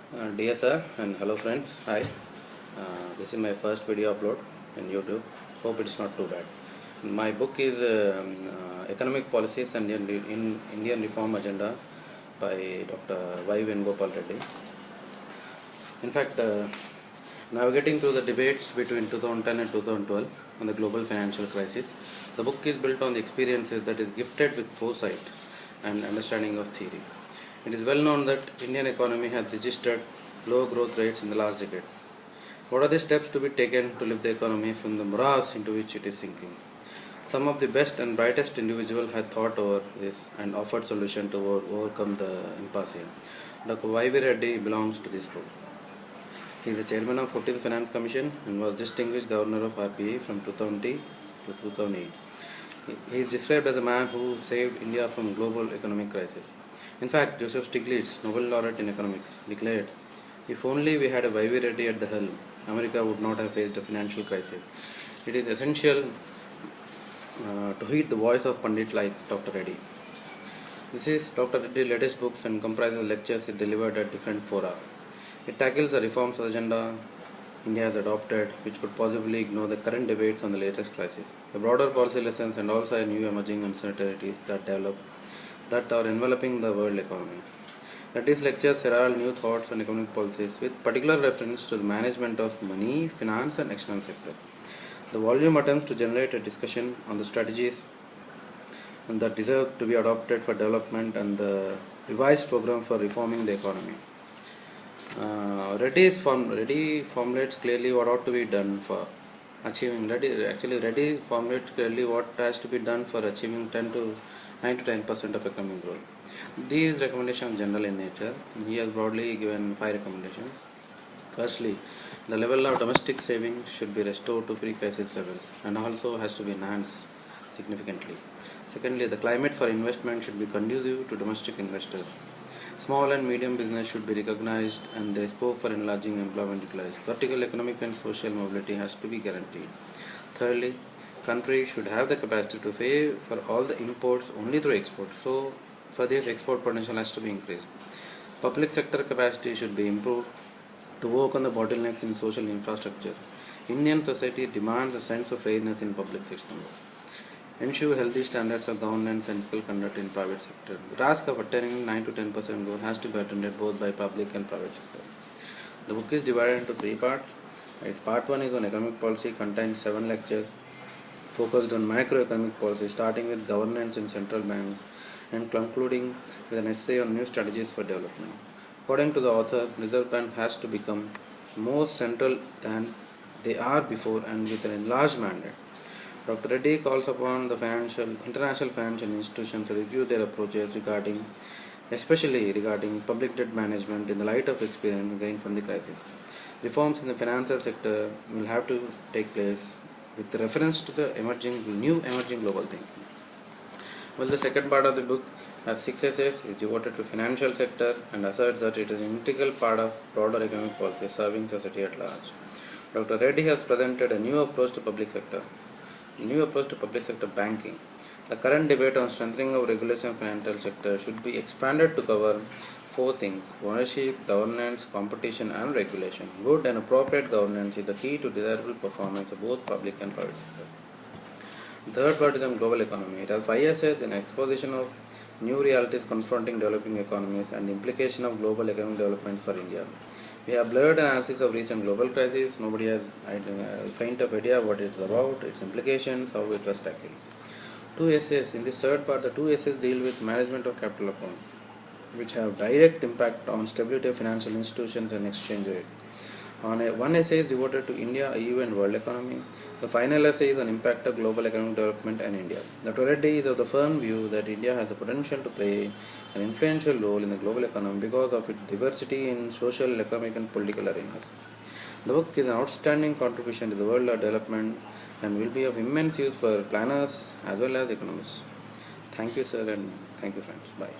Dear sir and hello friends, hi. This is my first video upload in YouTube. Hope it is not too bad. My book is Economic Policies and in Indian Reform Agenda by Dr. Y. Venugopal Reddy. In fact, navigating through the debates between 2010 and 2012 on the global financial crisis, the book is built on the experiences that is gifted with foresight and understanding of theory. It is well known that Indian economy has registered low growth rates in the last decade. What are the steps to be taken to lift the economy from the morass into which it is sinking? Some of the best and brightest individuals have thought over this and offered solutions to overcome the impasse. Dr. Y.V. Reddy belongs to this group. He is the chairman of 14th Finance Commission and was distinguished governor of RBI from 2000 to 2008. He is described as a man who saved India from global economic crisis. In fact, Joseph Stiglitz, Nobel laureate in economics, declared, "If only we had a Y.V. Reddy at the helm, America would not have faced a financial crisis." It is essential to heed the voice of Pandit like Dr. Reddy. This is Dr. Reddy's latest books and comprises lectures delivered at different fora. It tackles the reforms agenda India has adopted, which could possibly ignore the current debates on the latest crisis, the broader policy lessons, and also new emerging uncertainties that are enveloping the world economy. Reddy's lectures herald new thoughts on economic policies with particular reference to the management of money, finance, and external sector. The volume attempts to generate a discussion on the strategies that deserve to be adopted for development and the revised program for reforming the economy. Reddy formulates clearly what ought to be done for achieving. Reddy formulates clearly what has to be done for achieving 9 to 10% of economic growth. These recommendations are general in nature. He has broadly given 5 recommendations. Firstly, the level of domestic savings should be restored to pre-crisis levels and also has to be enhanced significantly. Secondly, the climate for investment should be conducive to domestic investors. Small and medium business should be recognized and the scope for enlarging employment utilized. Vertical economic and social mobility has to be guaranteed. Thirdly, countries should have the capacity to pay for all the imports only through export. So, for this, export potential has to be increased. Public sector capacity should be improved to work on the bottlenecks in social infrastructure. Indian society demands a sense of fairness in public systems. Ensure healthy standards of governance and ethical conduct in private sector. The task of attaining 9 to 10% growth has to be attended both by public and private sector. The book is divided into 3 parts. Its part 1 is on economic policy, contains 7 lectures focused on macroeconomic policy, starting with governance in central banks and concluding with an essay on new strategies for development. According to the author, Reserve Bank has to become more central than they are before and with an enlarged mandate. Dr. Reddy calls upon the international financial institutions to review their approaches especially regarding public debt management in the light of experience gained from the crisis. Reforms in the financial sector will have to take place with reference to the new emerging global thinking. Well, the second part of the book has 6 essays, is devoted to financial sector and asserts that it is an integral part of broader economic policy serving society at large. Dr. Reddy has presented a new approach to public sector banking. The current debate on strengthening of regulation of financial sector should be expanded to cover 4 things: ownership, governance, competition, and regulation. Good and appropriate governance is the key to desirable performance of both public and private sector. The third part is on global economy. It has 5 essays in exposition of new realities confronting developing economies and the implication of global economic development for India. We have blurred analysis of recent global crisis. Nobody has a faint of idea what it is about, its implications, how it was tackled. 2 essays. In this third part, the 2 essays deal with management of capital account, which have direct impact on stability of financial institutions and exchange rate. One essay is devoted to India, EU, and world economy. The final essay is on impact of global economic development and India. Dr. Reddy is of the firm view that India has the potential to play an influential role in the global economy because of its diversity in social, economic, and political arenas. The book is an outstanding contribution to the world of development and will be of immense use for planners as well as economists. Thank you, sir, and thank you, friends. Bye.